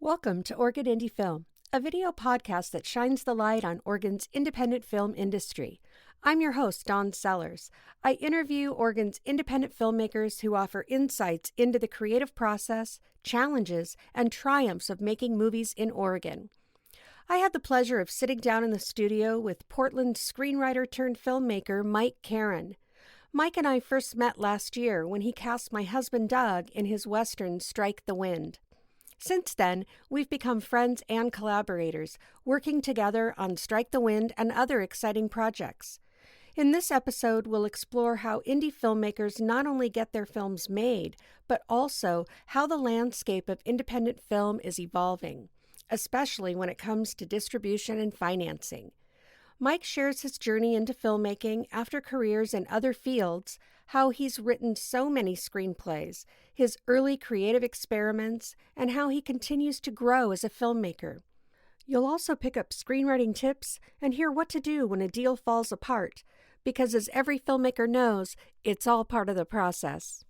Welcome to Oregon Indie Film, a video podcast that shines the light on Oregon's independent film industry. I'm your host, Dawn Sellers. I interview Oregon's independent filmmakers who offer insights into the creative process, challenges, and triumphs of making movies in Oregon. I had the pleasure of sitting down in the studio with Portland screenwriter-turned-filmmaker Mike Caron. Mike and I first met last year when he cast my husband Doug in his western Strike the Wind. Since then, we've become friends and collaborators, working together on Strike the Wind and other exciting projects. In this episode, we'll explore how indie filmmakers not only get their films made, but also how the landscape of independent film is evolving, especially when it comes to distribution and financing. Mike shares his journey into filmmaking after careers in other fields, how he's written so many screenplays, his early creative experiments, and how he continues to grow as a filmmaker. You'll also pick up screenwriting tips and hear what to do when a deal falls apart, because as every filmmaker knows, it's all part of the process.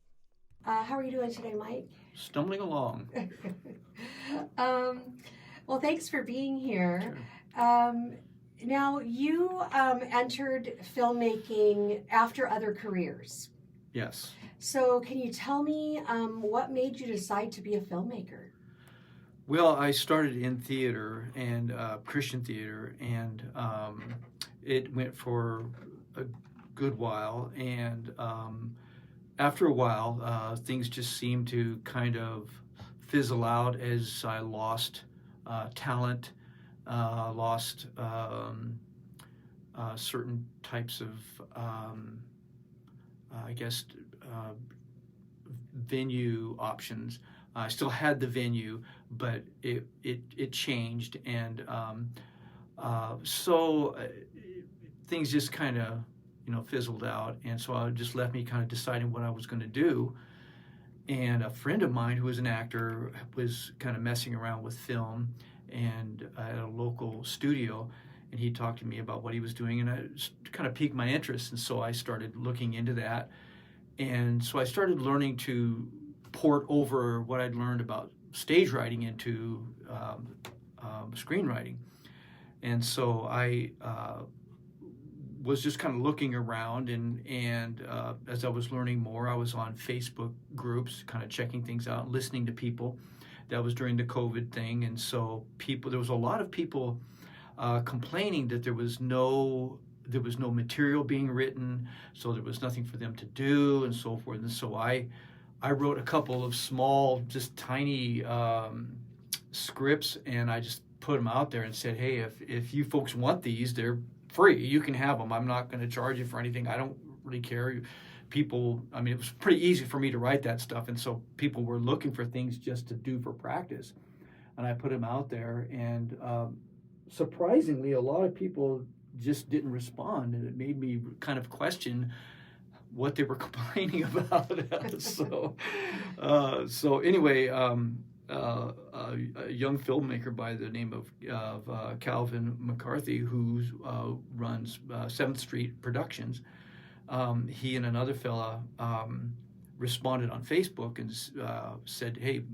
How are you doing today, Mike? Stumbling along. Well, thanks for being here. Sure. Now, you entered filmmaking after other careers. Yes. So can you tell me what made you decide to be a filmmaker? Well, I started in theater and Christian theater, and it went for a good while. And after a while, things just seemed to kind of fizzle out as I lost talent. Lost certain types of, venue options. I still had the venue, but it changed, and so things just kind of fizzled out, and so it just left me kind of deciding what I was going to do. And a friend of mine who was an actor was kind of messing around with film and at a local studio, and he talked to me about what he was doing, and it kind of piqued my interest, and so I started looking into that. And so I started learning to port over what I'd learned about stage writing into screenwriting. And so I was just kind of looking around, and as I was learning more, I was on Facebook groups, kind of checking things out, listening to people. That was during the COVID thing, and so there was a lot of people complaining that there was no material being written, so there was nothing for them to do, and so forth. And so I wrote a couple of small, just tiny scripts, and I just put them out there and said, hey, if you folks want these, they're free. You can have them. I'm not going to charge you for anything. I don't really care. People, it was pretty easy for me to write that stuff, and so people were looking for things just to do for practice, and I put them out there, and surprisingly, a lot of people just didn't respond, and it made me kind of question what they were complaining about. So anyway, a young filmmaker by the name of Calvin McCarthy, who runs 7th Street Productions. He and another fella responded on Facebook and said, "Hey,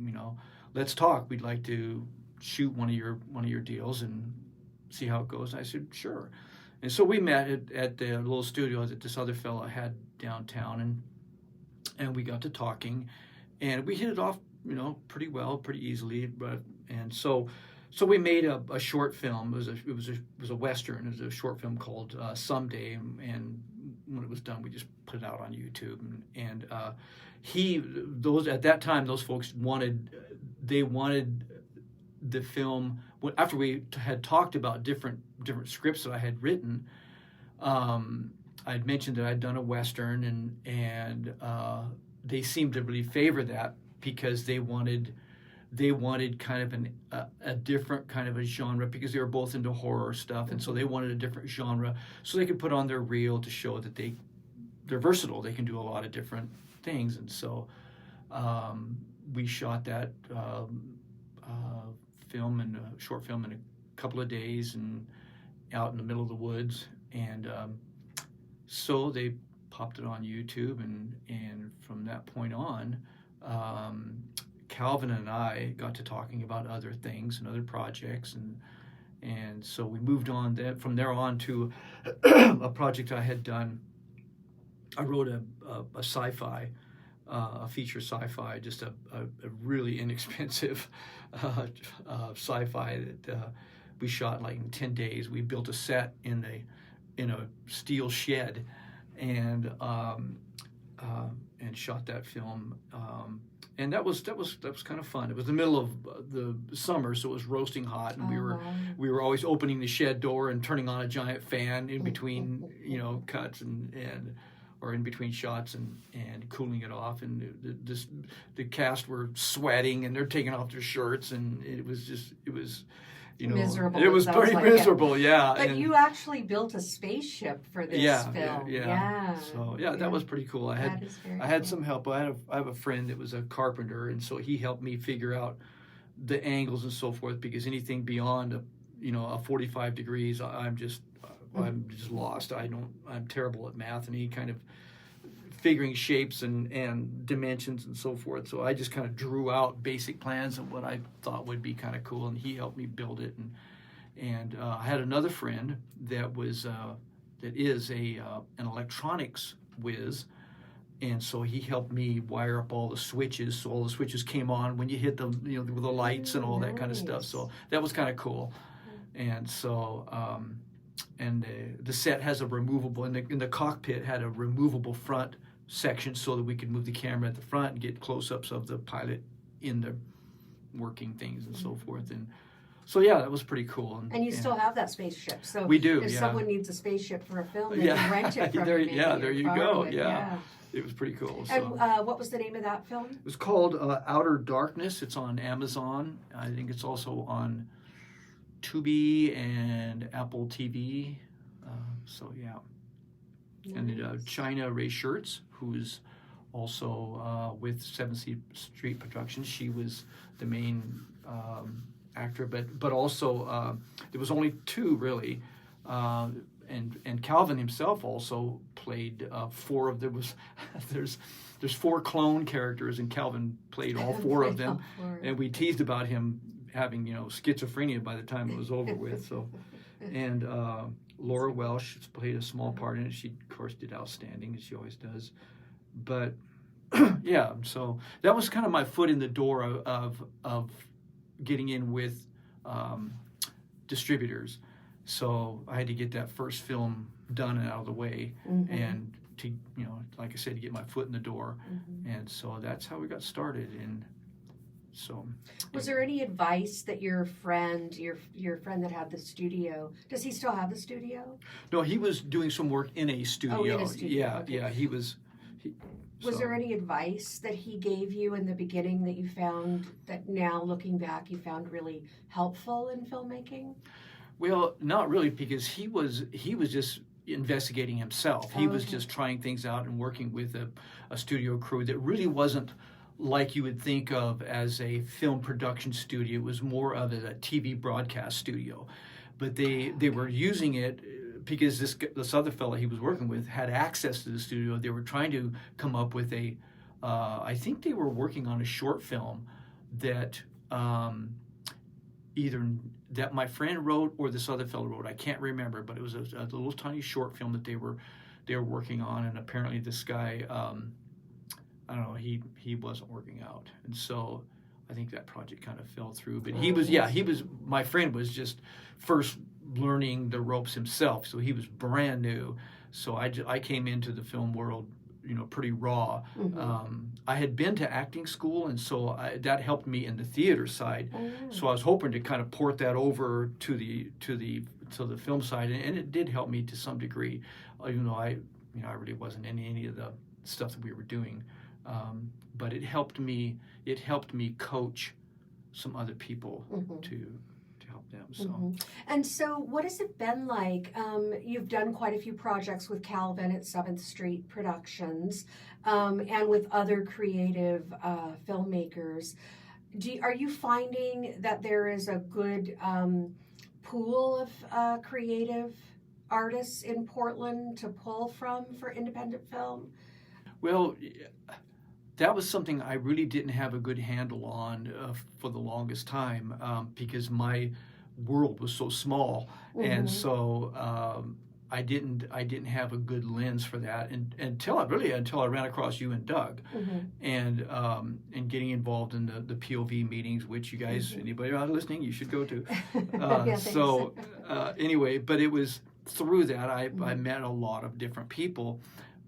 let's talk. We'd like to shoot one of your deals and see how it goes." I said, "Sure." And so we met at the little studio that this other fella had downtown, and we got to talking, and we hit it off, pretty well, pretty easily. And so we made a short film. It was a western. It was a short film called Someday, and when it was done, we just put it out on YouTube. And at that time, those folks wanted the film. After we had talked about different scripts that I had written, I'd mentioned that I'd done a western, and they seemed to really favor that because they wanted kind of a different kind of a genre, because they were both into horror stuff, and so they wanted a different genre so they could put on their reel to show that they're versatile. They can do a lot of different things, and so we shot that short film in a couple of days and out in the middle of the woods, and so they popped it on YouTube, and from that point on, Calvin and I got to talking about other things and other projects, and so we moved on from there on to a project I had done. I wrote a sci-fi, a feature sci-fi, just a really inexpensive sci-fi that we shot like in 10 days. We built a set in a steel shed, and shot that film. And that was kind of fun. It was the middle of the summer, so it was roasting hot, and we were always opening the shed door and turning on a giant fan in between cuts or in between shots and cooling it off. And the cast were sweating and they're taking off their shirts, and it was miserable. It was pretty miserable, yeah. But you actually built a spaceship for this film. Yeah. So that was pretty cool. I had some help. I have a friend that was a carpenter, and so he helped me figure out the angles and so forth, because anything beyond a 45 degrees, I'm just lost. I'm terrible at math, and he kind of figuring shapes and dimensions and so forth. So I just kind of drew out basic plans of what I thought would be kind of cool, and he helped me build it. And I had another friend that is an electronics whiz, and so he helped me wire up all the switches. So all the switches came on when you hit the with the lights and all that kind of stuff. So that was kind of cool. And so the set has a removable, in the cockpit had a removable front section so that we could move the camera at the front and get close-ups of the pilot in the working things and so forth. And so that was pretty cool. And you still have that spaceship. So we do. If someone needs a spaceship for a film, they can rent it from there you go. Yeah. It was pretty cool. So. And what was the name of that film? It was called Outer Darkness. It's on Amazon. I think it's also on Tubi and Apple TV. Nice. And China Ray Shirts, who's also with 7th Street Productions. She was the main actor, but also there was only 2 really, and Calvin himself also played 4 of there's 4 clone characters, and Calvin played all 4 of them, and we teased about him having schizophrenia by the time it was over with. So, and Laura Welsh played a small part in it. She of course did outstanding, as she always does. But so that was kind of my foot in the door of getting in with distributors. So I had to get that first film done and out of the way, and to like I said, to get my foot in the door. And so that's how we got started. And so, was there any advice that your friend that had the studio, does he still have the studio? No, he was doing some work in a studio. Oh, in a studio. Yeah, he was. Was there any advice that he gave you in the beginning that you found, that now looking back you found really helpful in filmmaking? Well, not really, because he was just investigating himself. He was just trying things out and working with a studio crew that really wasn't like you would think of as a film production studio. It was more of a TV broadcast studio. But they were using it because this other fellow he was working with had access to the studio. They were trying to come up with I think they were working on a short film that either that my friend wrote or this other fellow wrote. I can't remember, but it was a little tiny short film that they were working on, and apparently this guy, I don't know, he wasn't working out, and so I think that project kind of fell through. But my friend was just first learning the ropes himself, so he was brand new. So I came into the film world, pretty raw. I had been to acting school, and so that helped me in the theater side. So I was hoping to kind of port that over to the film side, and it did help me to some degree, even though I really wasn't in any of the stuff that we were doing. But it helped me coach some other people to help them. So. And so what has it been like? You've done quite a few projects with Calvin at 7th Street Productions, and with other creative filmmakers. Are you finding that there is a good pool of creative artists in Portland to pull from for independent film? Well, that was something I really didn't have a good handle on for the longest time, because my world was so small, and so I didn't have a good lens for that until I ran across you and Doug, and getting involved in the POV meetings, which you guys, anybody out listening, you should go to. Anyway, but it was through that I met a lot of different people.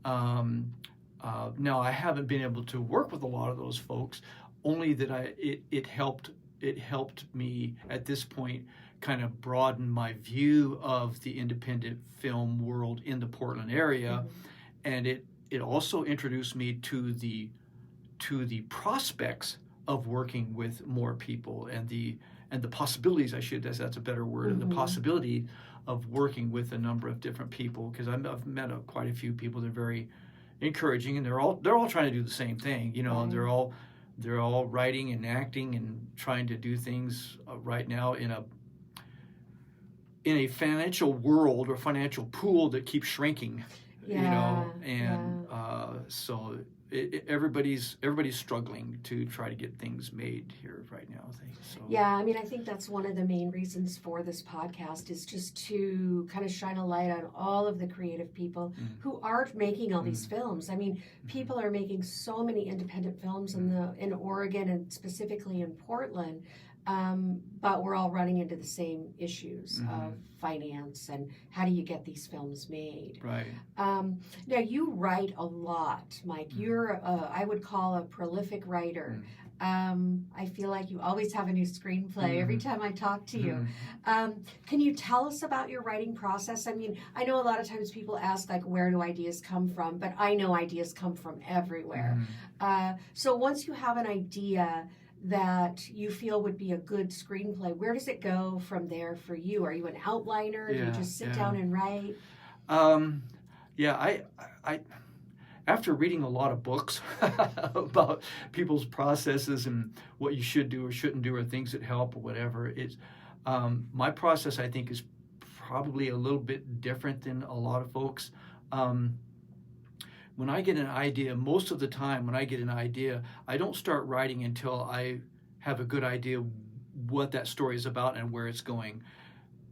Now I haven't been able to work with a lot of those folks, only that it helped me at this point kind of broaden my view of the independent film world in the Portland area, and it also introduced me to the prospects of working with more people and the possibilities, that's a better word, and the possibility of working with a number of different people, because I've met quite a few people that are very encouraging, and they're all trying to do the same thing, they're all writing and acting and trying to do things right now in a financial world or financial pool that keeps shrinking, so everybody's struggling to try to get things made here right now, I think. So. Yeah, I mean, I think that's one of the main reasons for this podcast, is just to kind of shine a light on all of the creative people who are making all these films. I mean, people are making so many independent films in Oregon and specifically in Portland, but we're all running into the same issues of finance and how do you get these films made. Right. Now, you write a lot, Mike. You're, I would call, a prolific writer. I feel like you always have a new screenplay every time I talk to you. Can you tell us about your writing process? I mean, I know a lot of times people ask, like, where do ideas come from? But I know ideas come from everywhere. So once you have an idea that you feel would be a good screenplay, where does it go from there for you? Are you an outliner? Do you just sit down and write? I after reading a lot of books about people's processes and what you should do or shouldn't do or things that help or whatever, it's my process, I think, is probably a little bit different than a lot of folks. When I get an idea, most of the time when I get an idea, I don't start writing until I have a good idea what that story is about and where it's going.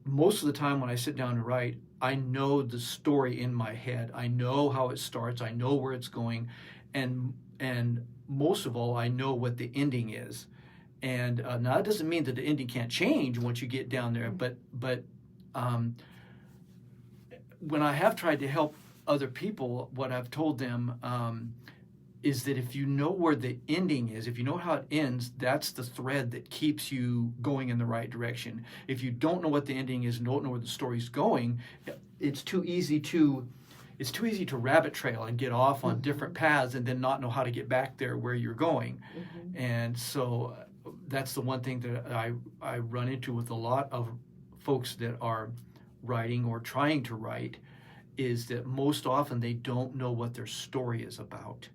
Most of the time when I sit down to write, I know the story in my head. I know how it starts. I know where it's going. And most of all, I know what the ending is. And now that doesn't mean that the ending can't change once you get down there. But when I have tried to help other people, what I've told them is that if you know where the ending is, if you know how it ends, that's the thread that keeps you going in the right direction. If you don't know what the ending is and don't know where the story's going, it's too easy to rabbit trail and get off on different paths and then not know how to get back there where you're going. And so that's the one thing that I run into with a lot of folks that are writing or trying to write, is that most often they don't know what their story is about.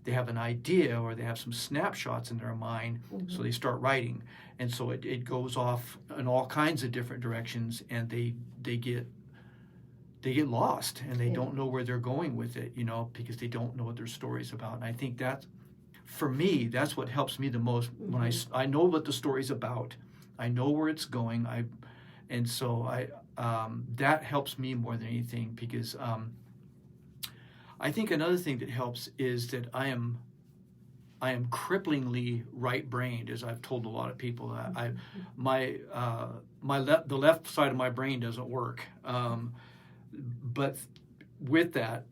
They have an idea or they have some snapshots in their mind, so they start writing. And so it goes off in all kinds of different directions, and they get lost, and they don't know where they're going with it, because they don't know what their story's about. And I think that, for me, that's what helps me the most. When I know what the story's about, I know where it's going, and so that helps me more than anything, because I think another thing that helps is that I am cripplingly right-brained, as I've told a lot of people. The left side of my brain doesn't work, but with that,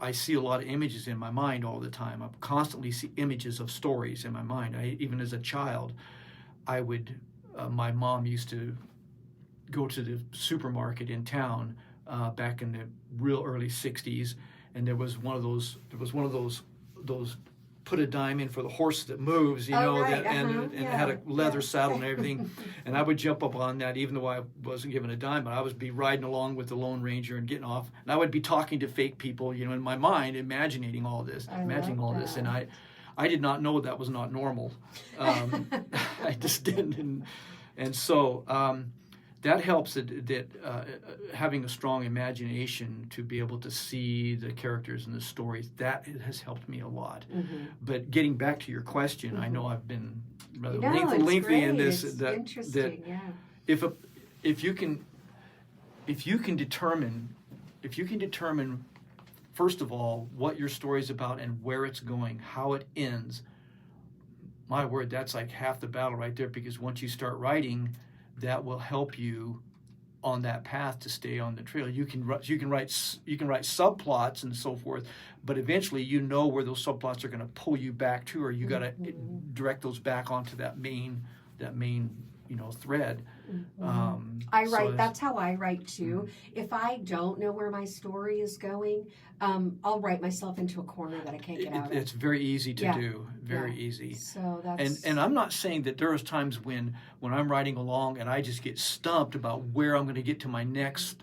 I see a lot of images in my mind all the time. I constantly see images of stories in my mind. Even as a child, my mom used to go to the supermarket in town back in the real early 60s, and there was one of those put a dime in for the horse that moves, and it had a leather saddle and everything. And I would jump up on that, even though I wasn't given a dime, but I would be riding along with the Lone Ranger and getting off, and I would be talking to fake people, in my mind, imagining all this. And I did not know that was not normal. I just didn't. And so that helps. Having a strong imagination to be able to see the characters and the stories, that has helped me a lot. But getting back to your question, I know I've been rather lengthy in this. It's that interesting. if you can determine first of all what your story is about and where it's going, how it ends, my word, that's like half the battle right there, because once you start writing, that will help you on that path to stay on the trail. You can write subplots and so forth, but eventually you know where those subplots are going to pull you back to, or you got to direct those back onto that main thread. That's how I write too. If I don't know where my story is going, I'll write myself into a corner that I can't get out of. It's very easy to do. Very easy. So that's... And I'm not saying that there is times when I'm writing along and I just get stumped about where I'm going to get to my next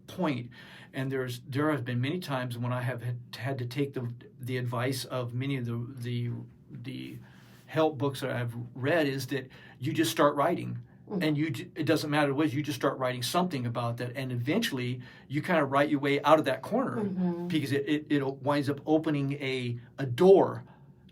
point. And there have been many times when I have had to take the advice of many of the help books that I've read, is that you just start writing. And it doesn't matter what, you just start writing something about that, and eventually you kind of write your way out of that corner, because it winds up opening a door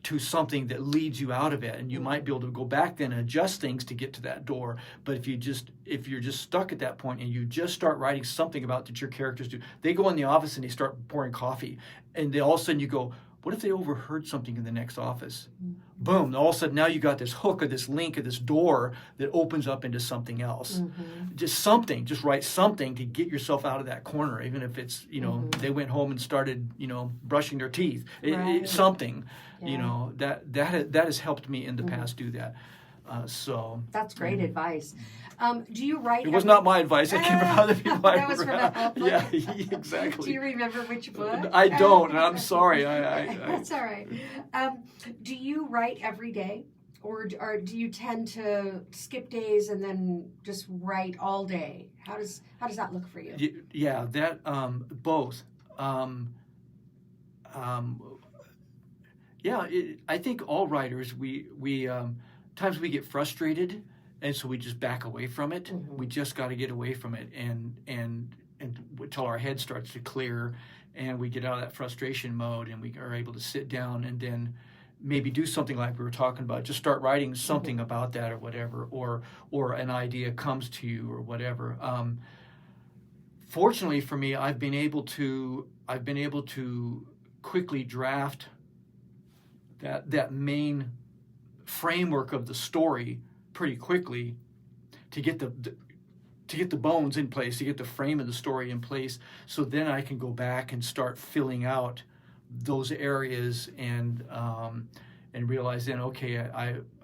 to something that leads you out of it, and you might be able to go back then and adjust things to get to that door. But if you're just stuck at that point and you just start writing something about that your characters do, they go in the office and they start pouring coffee, and all of a sudden you go, what if they overheard something in the next office? Boom, all of a sudden now you got this hook or this link or this door that opens up into something else. Just write something to get yourself out of that corner, even if it's, they went home and started, brushing their teeth. Something, that has helped me in the past do that. So that's great advice. Do you write? It was not my advice. It came from other people. That was from a help book? Yeah, exactly. Do you remember which book? I don't, and I'm sorry. That's all right. Do you write every day, or do you tend to skip days and then just write all day? How does that look for you? Yeah, that both. I think all writers, we times we get frustrated, and so we just back away from it. We just got to get away from it, and until our head starts to clear, and we get out of that frustration mode, and we are able to sit down and then maybe do something like we were talking about. Just start writing something about that or whatever, or an idea comes to you or whatever. Fortunately for me, I've been able to quickly draft that main framework of the story pretty quickly to get the bones in place, to get the frame of the story in place, so then I can go back and start filling out those areas and realize then, okay,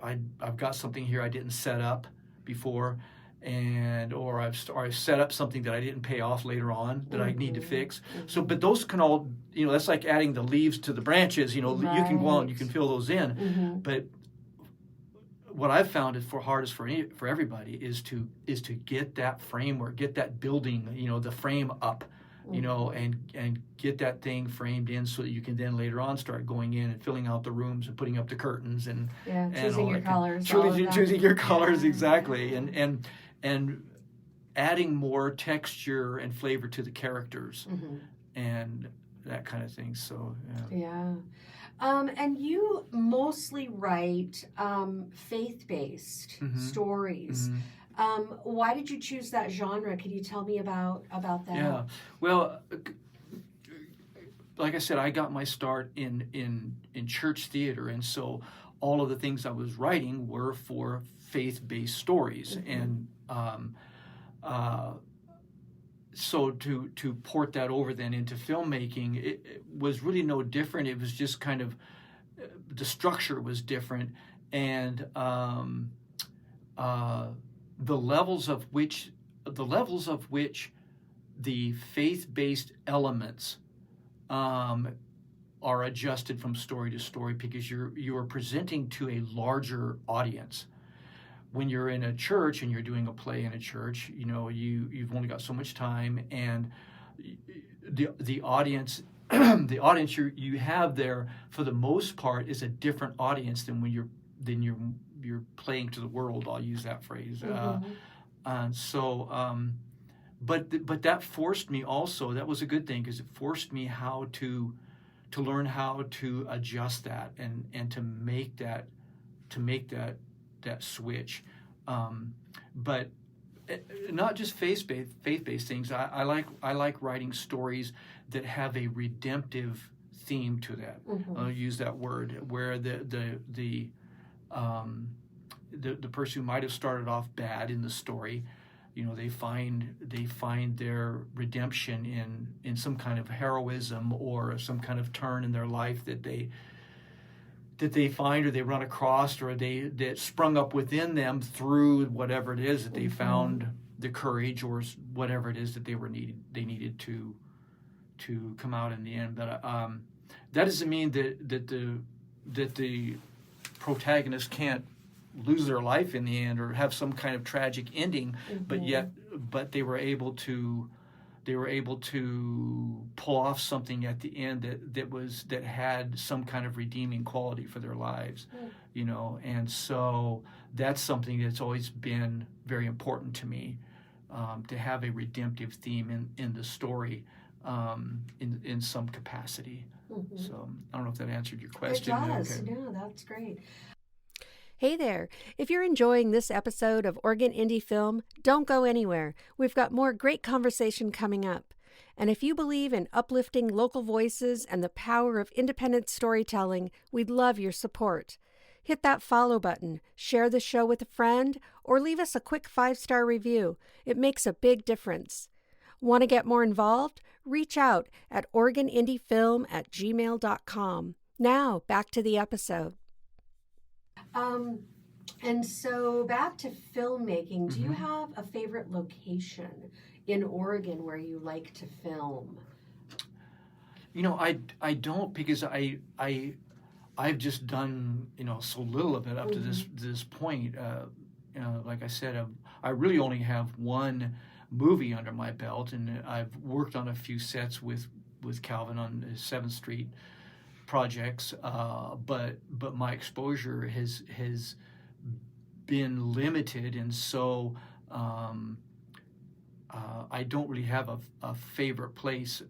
I've got something here I didn't set up before, or I've set up something that I didn't pay off later on that I need to fix. So, but those can all, that's like adding the leaves to the branches. You can go out and you can fill those in, but what I've found is hardest for everybody is to get that framework, get that building, the frame up, and get that thing framed in so that you can then later on start going in and filling out the rooms and putting up the curtains and choosing your colors. Choosing your colors, exactly, and adding more texture and flavor to the characters and that kind of thing. So and you mostly write faith-based stories. Why did you choose that genre? Can you tell me about that? Yeah, well, like I said, I got my start in church theater, and so all of the things I was writing were for faith-based stories, and so to port that over then into filmmaking, it was really no different. It was just kind of the structure was different, and the levels of which the faith-based elements are adjusted from story to story, because you are presenting to a larger audience. When you're in a church and you're doing a play in a church, you've only got so much time, and the audience the audience you have there for the most part is a different audience than when you're playing to the world. I'll use that phrase. But that forced me also. That was a good thing because it forced me how to learn how to adjust that and to make that switch. But not just faith-based things. I like writing stories that have a redemptive theme to that. I'll use that word, where the person who might have started off bad in the story, they find their redemption in some kind of heroism or some kind of turn in their life that they find or they run across or that sprung up within them through whatever it is that they found the courage or whatever it is that they needed to come out in the end. But that doesn't mean that the protagonist can't lose their life in the end or have some kind of tragic ending, but they were able to pull off something at the end that had some kind of redeeming quality for their lives, and so that's something that's always been very important to me, to have a redemptive theme in the story, in some capacity. So I don't know if that answered your question. It does. Okay. No, that's great. Hey there. If you're enjoying this episode of Oregon Indie Film, don't go anywhere. We've got more great conversation coming up. And if you believe in uplifting local voices and the power of independent storytelling, we'd love your support. Hit that follow button, share the show with a friend, or leave us a quick 5-star review. It makes a big difference. Want to get more involved? Reach out at OregonIndieFilm@gmail.com. Now, back to the episode. And so back to filmmaking, do you have a favorite location in Oregon where you like to film? I don't, because I've just done so little of it up to this point. Like I said, I really only have one movie under my belt, and I've worked on a few sets with Calvin on his 7th Street projects, but my exposure has been limited, and so I don't really have a favorite place.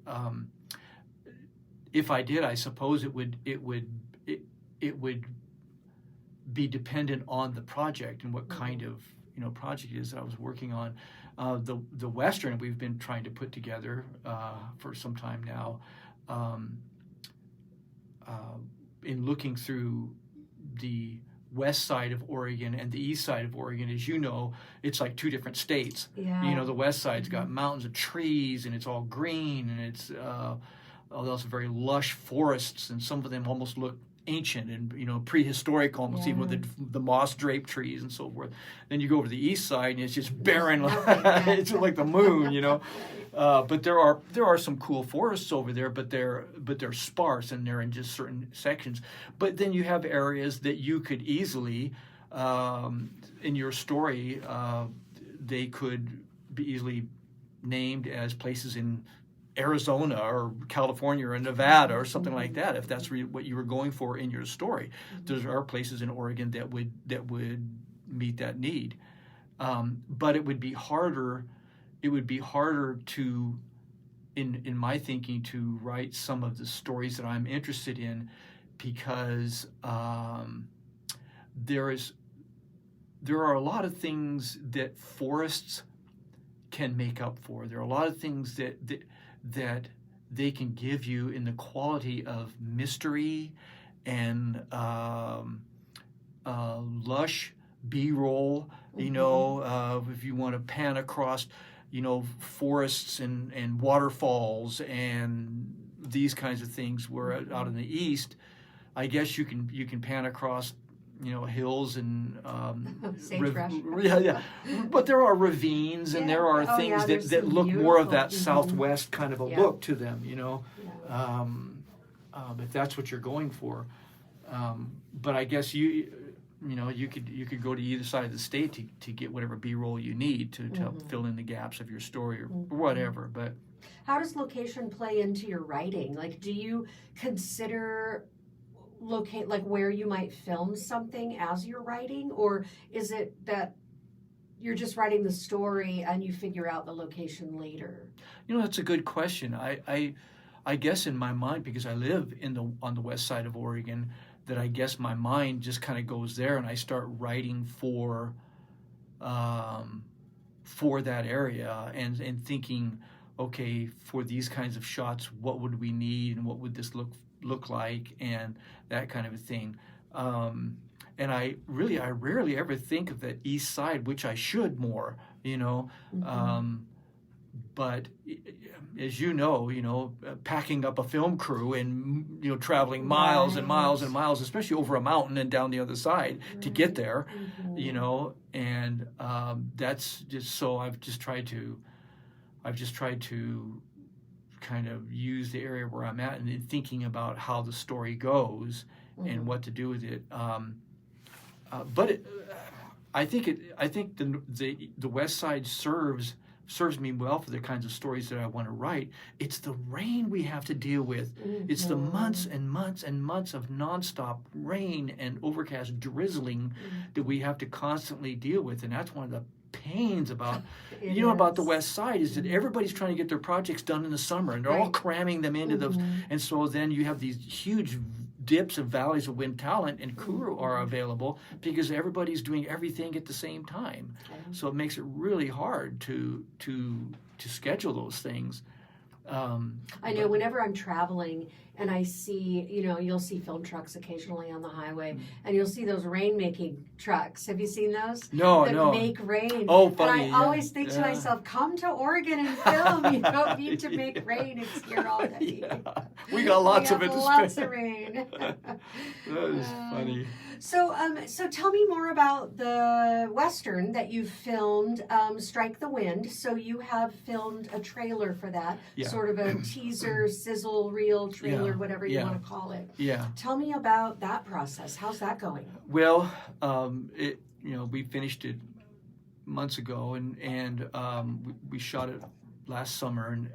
If I did, I suppose it would be dependent on the project and what kind of project it is that I was working on. The Western we've been trying to put together for some time now. In looking through the west side of Oregon and the east side of Oregon, as you know, it's like two different states. Yeah. The west side's got mountains of trees and it's all green, and it's also very lush forests, and some of them almost look ancient and prehistoric almost, even with the moss draped trees and so forth. Then you go over to the east side and it's just barren. It's like the moon, but there are some cool forests over there, but they're sparse and they're in just certain sections. But then you have areas that you could easily, in your story, they could be easily named as places in Arizona or California or Nevada or something like that, if that's what you were going for in your story. There are places in Oregon that would meet that need, but it would be harder. It would be harder to, in my thinking, to write some of the stories that I'm interested in, because there are a lot of things that forests can make up for. There are a lot of things that they can give you in the quality of mystery and lush B-roll. If you want to pan across, forests and waterfalls and these kinds of things. Where out in the east, I guess you can pan across hills and but there are ravines and there are things that look more of that southwest kind of a look to them, if that's what you're going for. But I guess you could go to either side of the state to get whatever B-roll you need to help fill in the gaps of your story or whatever. But how does location play into your writing? Like, do you consider where you might film something as you're writing, or is it that you're just writing the story and you figure out the location later? That's a good question. I guess in my mind, because I live on the west side of Oregon, that I guess my mind just kind of goes there, and I start writing for that area, and thinking, okay, for these kinds of shots, what would we need, and what would this look like, and that kind of a thing. And I rarely ever think of the east side, which I should more, but as packing up a film crew and traveling miles and miles and miles, especially over a mountain and down the other side to get there, and that's just, so I've just tried to kind of use the area where I'm at, and then thinking about how the story goes and what to do with it. But I think the West Side serves me well for the kinds of stories that I want to write. It's the rain we have to deal with. It's the months and months and months of nonstop rain and overcast drizzling that we have to constantly deal with, and that's one of the pains about about the West Side, is that everybody's trying to get their projects done in the summer, and they're all cramming them into those, and so then you have these huge dips and valleys of when talent and crew are available, because everybody's doing everything at the same time. So it makes it really hard to schedule those things. I know whenever I'm traveling and I see, you'll see film trucks occasionally on the highway, and you'll see those rain-making trucks. Have you seen those? No. That make rain. Oh, funny. And I always think to myself, come to Oregon and film. You don't need to make rain. It's here all day. We got lots of it to lots of rain. That is funny. So tell me more about the Western that you filmed, Strike the Wind. So you have filmed a trailer for that, sort of a teaser, sizzle reel trailer, whatever you want to call it. Yeah. Tell me about that process. How's that going? Well, we finished it months ago, and we shot it last summer, and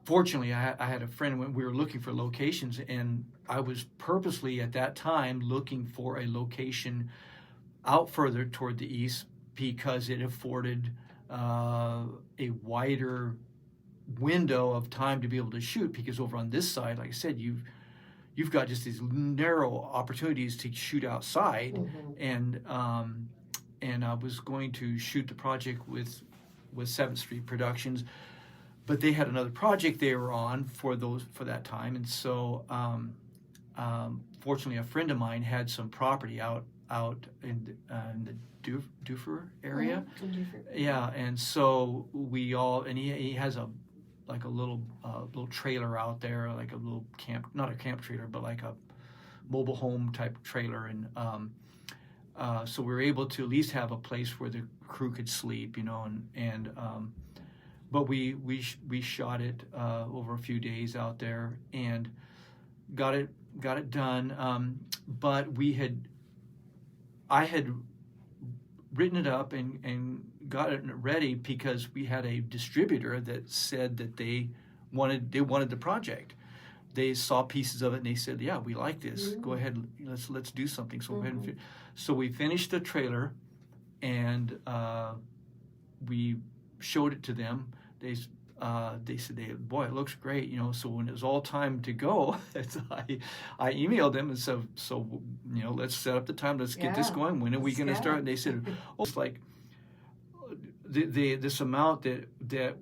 fortunately, I had a friend when we were looking for locations, and I was purposely at that time looking for a location out further toward the east, because it afforded a wider window of time to be able to shoot, because over on this side, like I said, you've got just these narrow opportunities to shoot outside, and I was going to shoot the project with 7th Street Productions, but they had another project they were on for that time, and so fortunately, a friend of mine had some property out in the Duffer area. Yeah, and so he has a little trailer out there, like a little camp, not a camp trailer, but like a mobile home type trailer, and so we were able to at least have a place where the crew could sleep, but we shot it over a few days out there and got it done. But I had written it up and got it ready, because we had a distributor that said that they wanted the project. They saw pieces of it and they said, "Yeah, we like this. Go ahead, let's do something." So so we finished the trailer, and we showed it to them. They said, "Boy, it looks great," So when it was all time to go, I emailed them and said, "So let's set up the time. Let's get this going. When are we going to start?" And they said, "Oh, it's like this amount that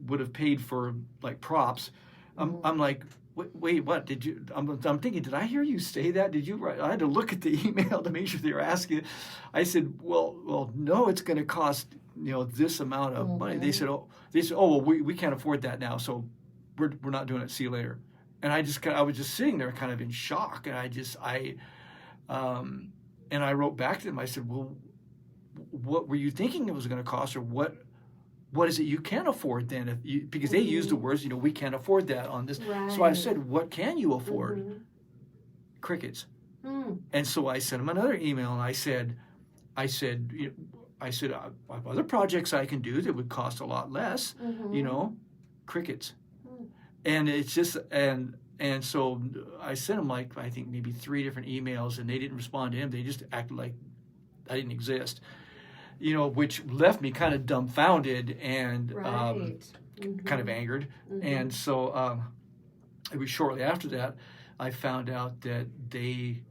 would have paid for like props." I'm like, "Wait, what did you?" I'm thinking, did I hear you say that? Did you write? I had to look at the email to make sure they were asking. I said, "Well, no, it's going to cost this amount of money." They said, "Oh, well, we can't afford that now, so we're not doing it. See you later." And I was just sitting there kind of in shock, and I wrote back to them. I said, "Well, what were you thinking it was going to cost, or what is it you can't afford then?" Because they used the words, "We can't afford that on this." Right. So I said, "What can you afford?" Crickets. And so I sent them another email, and I said, I have other projects I can do that would cost a lot less, crickets. And it's just, and And so I sent them like, I think maybe 3 different emails, and they didn't respond to him. They just acted like I didn't exist, which left me kind of dumbfounded and kind of angered. And so it was shortly after that I found out that they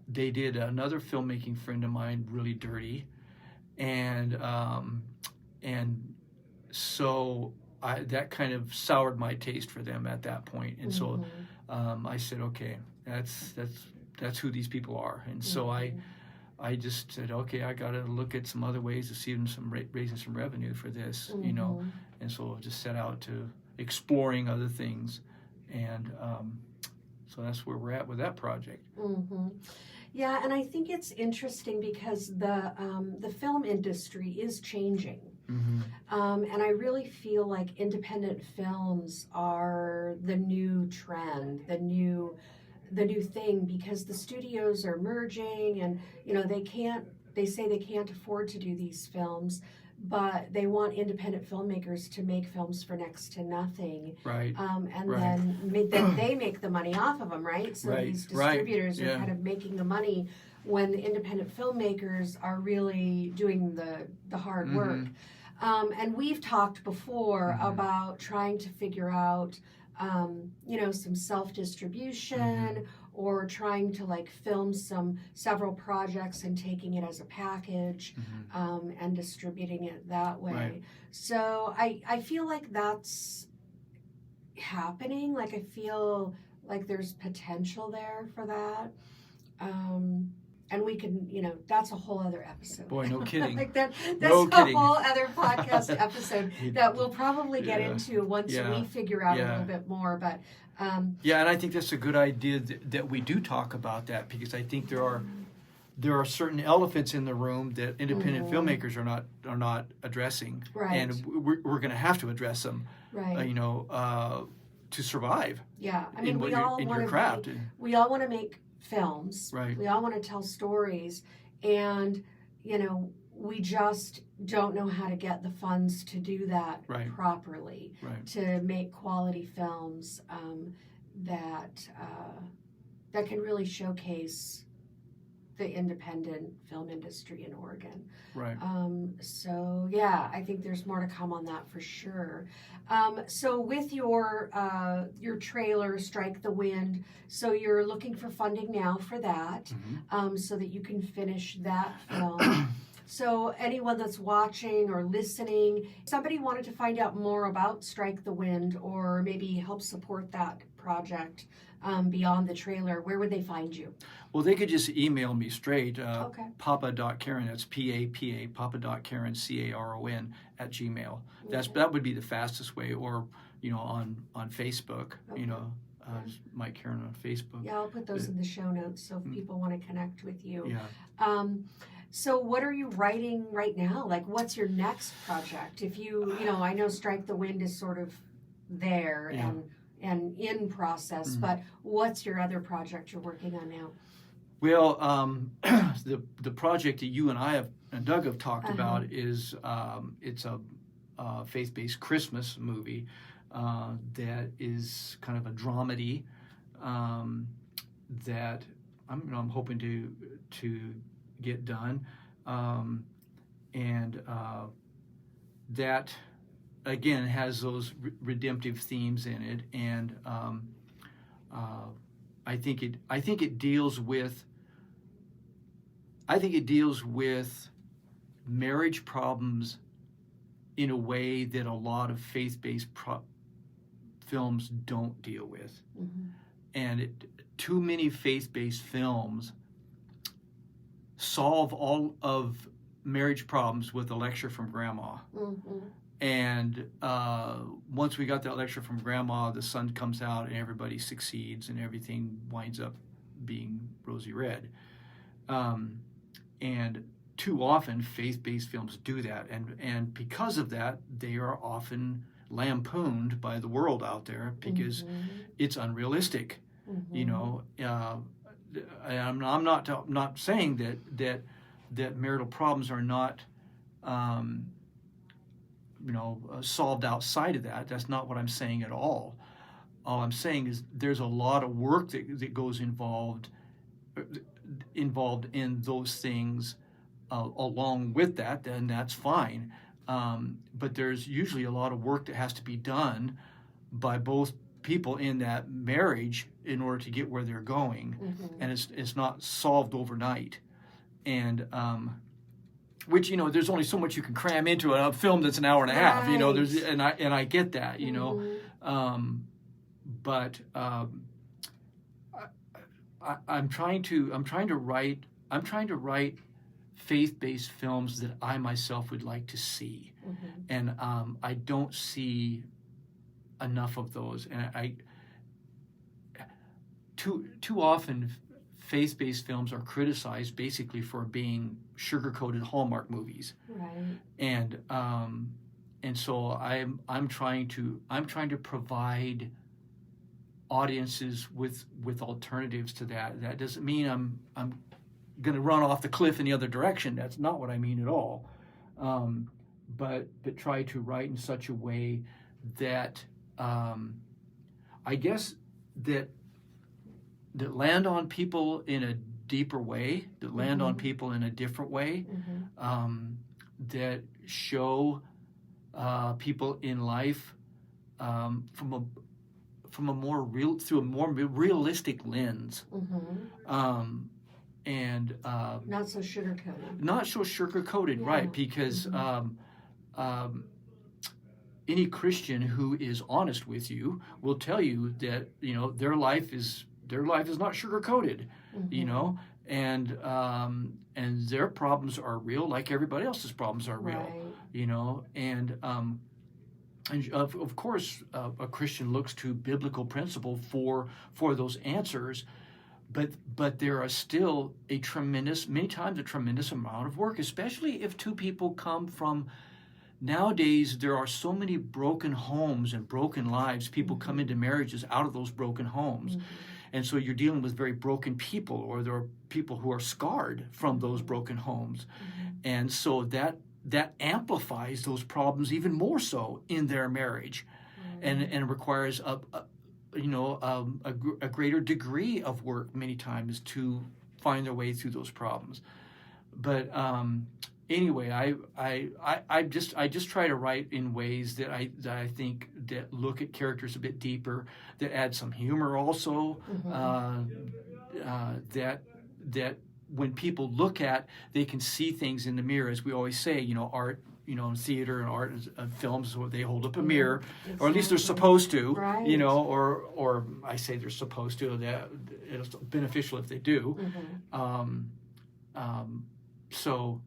did another filmmaking friend of mine really dirty, and so that kind of soured my taste for them at that point. And so I said, okay, that's who these people are. And so I just said, okay, I got to look at some other ways to see raising some revenue for this, And so I just set out to exploring other things, and so that's where we're at with that project. Yeah, and I think it's interesting because the film industry is changing. And I really feel like independent films are the new trend, the new thing, because the studios are merging, and they say they can't afford to do these films, but they want independent filmmakers to make films for next to nothing, right? Then they make the money off of them, right? So these distributors are kind of making the money when the independent filmmakers are really doing the hard work. And we've talked before about trying to figure out, some self-distribution, or trying to like film several projects and taking it as a package, and distributing it that way. Right. So I feel like that's happening. Like I feel like there's potential there for that. And we can, that's a whole other episode. Boy, no kidding. That's no a kidding. whole other podcast episode that we'll probably get into once we figure out a little bit more. But and I think that's a good idea that we do talk about that, because I think there are certain elephants in the room that independent filmmakers are not addressing, and we're going to have to address them, to survive. Yeah, I mean, we all want to make films. Right. We all want to tell stories, and we just don't know how to get the funds to do that properly, to make quality films that can really showcase the independent film industry in Oregon. Right. So yeah, I think there's more to come on that for sure. So with your trailer, Strike the Wind, so you're looking for funding now for that, so that you can finish that film. So anyone that's watching or listening, somebody wanted to find out more about Strike the Wind, or maybe help support that project beyond the trailer, where would they find you? Well, they could just email me straight, papa.caron, that's P-A-P-A, papa.caron, C-A-R-O-N, @gmail. That would be the fastest way, or, on Facebook, Mike Caron on Facebook. Yeah, I'll put those in the show notes, so if people want to connect with you. Yeah. So what are you writing right now? Like, what's your next project? If I know Strike the Wind is sort of there and in process, but what's your other project you're working on now? Well, the project that you and I and Doug have talked about is it's a faith-based Christmas movie that is kind of a dramedy that I'm hoping to get done, and that again has those redemptive themes in it, and I think it deals with marriage problems in a way that a lot of faith-based films don't deal with, and too many faith-based films solve all of marriage problems with a lecture from grandma. And once we got that lecture from grandma, the sun comes out and everybody succeeds and everything winds up being rosy red. And too often faith-based films do that. And because of that, they are often lampooned by the world out there because it's unrealistic. I'm not saying that marital problems are not solved outside of that. That's not what I'm saying at all. all I'm saying is there's a lot of work that goes involved in those things along with that, then that's fine. But there's usually a lot of work that has to be done by both people in that marriage in order to get where they're going, and it's not solved overnight. And which, there's only so much you can cram into a film that's an hour and a half. There's and I get that, but I'm trying to write faith-based films that I myself would like to see, and I don't see enough of those. And I too often faith-based films are criticized basically for being sugar-coated Hallmark movies, right? And so I'm trying to provide audiences with alternatives to that. That doesn't mean I'm going to run off the cliff in the other direction. That's not what I mean at all. But try to write in such a way that I guess that land on people in a deeper way, that land on people in a different way, that show people in life from a more realistic lens, and not so sugar-coated. Not so sugar-coated, right? Because any Christian who is honest with you will tell you that their life is not sugar-coated, and their problems are real, like everybody else's problems are real, right. And of course, a Christian looks to biblical principle for those answers, but there are still many times a tremendous amount of work, especially if two people come from. Nowadays, there are so many broken homes and broken lives. People come into marriages out of those broken homes. And so you're dealing with very broken people, or there are people who are scarred from those broken homes. And so that amplifies those problems even more so in their marriage, and requires a greater degree of work many times to find their way through those problems. But anyway, I just try to write in ways that I think that look at characters a bit deeper, that add some humor also, that when people look at, they can see things in the mirror, as we always say. Art, in theater and art and films, they hold up a mirror, or at least they're supposed to, right. Or I say they're supposed to. That it's beneficial if they do. So.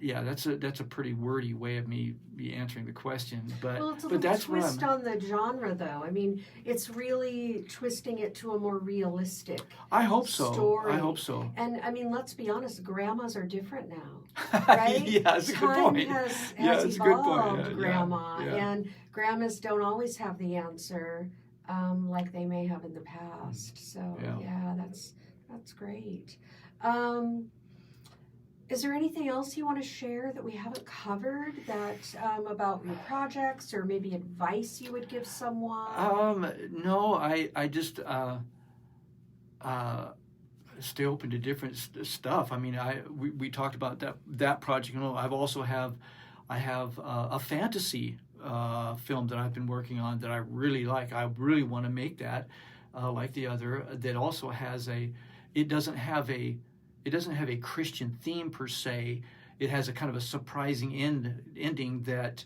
That's a pretty wordy way of me answering the question, but it's a but that's twist on the genre, though. I mean, it's really twisting it to a more realistic. I hope so. Story. I hope so. And I mean, let's be honest, grandmas are different now, right? Yeah, that's a good point. Time has evolved, Grandma, yeah. And grandmas don't always have the answer, like they may have in the past. So that's great. Is there anything else you want to share that we haven't covered about your projects, or maybe advice you would give someone? No, I just stay open to different stuff. I mean, we talked about that project. I have a fantasy film that I've been working on that I really like. I really want to make that, like the other, that also has it doesn't have a Christian theme per se. It has a kind of a surprising ending that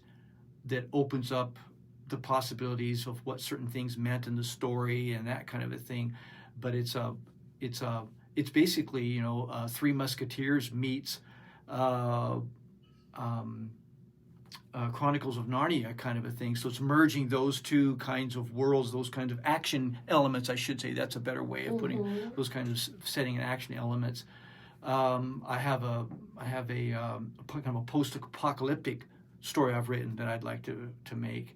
opens up the possibilities of what certain things meant in the story and that kind of a thing. But it's basically Three Musketeers meets Chronicles of Narnia kind of a thing. So it's merging those two kinds of worlds, those kinds of action elements, I should say. That's a better way of putting those kinds of setting and action elements. I have a kind of a post-apocalyptic story I've written that I'd like to make.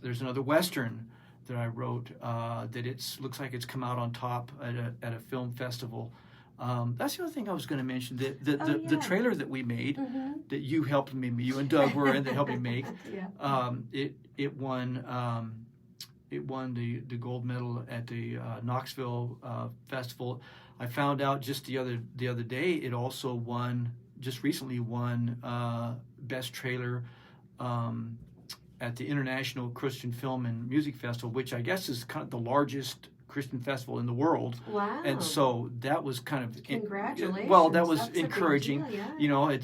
There's another Western that I wrote that looks like it's come out on top at a film festival. That's the other thing I was going to mention. The trailer that we made, that you helped me, you and Doug were in, that helped me make. It won it won the gold medal at the Knoxville Festival. I found out just the other day it also recently won Best Trailer at the International Christian Film and Music Festival, which I guess is kind of the largest Christian festival in the world. Wow. And so that was kind of congratulations. Well, that was That's encouraging. a big deal, yeah. You know,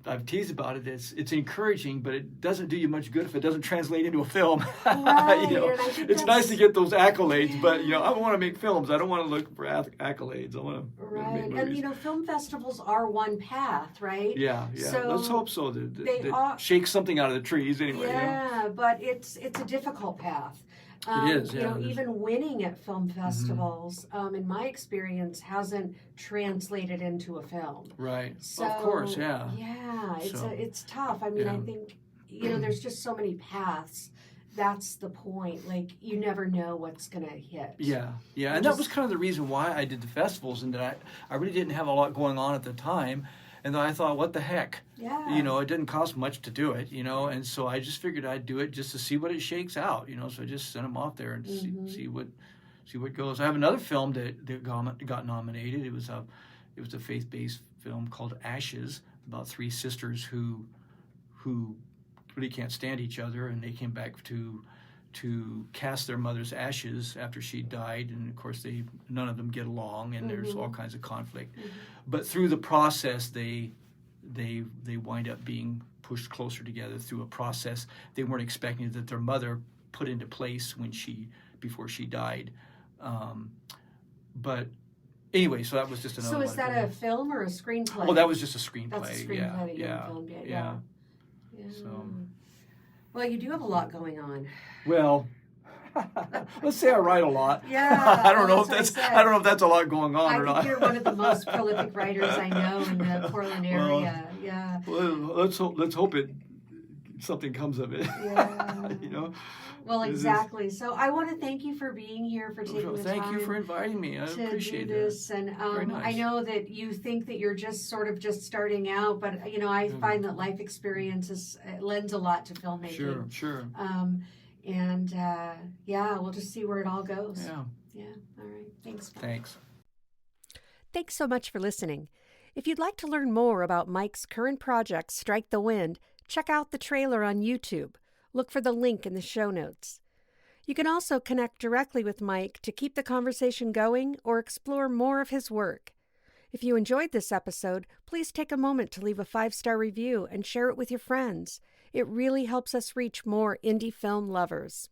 I've teased about it. It's encouraging, but it doesn't do you much good if it doesn't translate into a film. Right. You know, And I think it's nice to get those accolades, yeah. but you know, I want to make films. I don't want to look for accolades. I want to right. make movies. And you know, film festivals are one path, right? Yeah. So let's hope so. they shake something out of the trees anyway. Yeah, You know? but it's a difficult path. It is, You yeah, know, it is. even winning at film festivals, in my experience, hasn't translated into a film. Right. So, of course, yeah. Yeah, So, it's tough. I mean, yeah. I think, you know, there's just so many paths. That's the point. Like, you never know what's going to hit. Yeah. And that was kind of the reason why I did the festivals, and that I really didn't have a lot going on at the time. And then I thought, what the heck? Yeah. You know, it didn't cost much to do it, you know, and so I just figured I'd do it just to see what it shakes out, you know. So I just sent them off there and see what goes. I have another film that got nominated. It was a faith-based film called Ashes, about three sisters who really can't stand each other, and they came back to cast their mother's ashes after she died, and of course none of them get along, and there's all kinds of conflict. But through the process, they wind up being pushed closer together through a process they weren't expecting, that their mother put into place before she died. But anyway, so that was just another. So is one. that a film or a screenplay? Oh, that was just a screenplay. That's a screenplay that you filmed it. Yeah. So. Well, you do have a lot going on. Well, let's say I write a lot. Yeah, I don't know if that's that's what I said. I don't know if that's a lot going on I or think not. you're one of the most prolific writers I know in the Portland area. Yeah. Well, let's hope something comes of it. Yeah. You know. Well, exactly. So I want to thank you for being here, for taking the time. Thank you for inviting me. I to appreciate do this. that. And Very nice. I know that you think that you're just starting out, but you know, I find that life experience lends a lot to filmmaking. Sure. And we'll just see where it all goes. Yeah. All right. Thanks. Thanks. Thanks so much for listening. If you'd like to learn more about Mike's current project, Strike the Wind, check out the trailer on YouTube. Look for the link in the show notes. You can also connect directly with Mike to keep the conversation going or explore more of his work. If you enjoyed this episode, please take a moment to leave a 5-star review and share it with your friends. It really helps us reach more indie film lovers.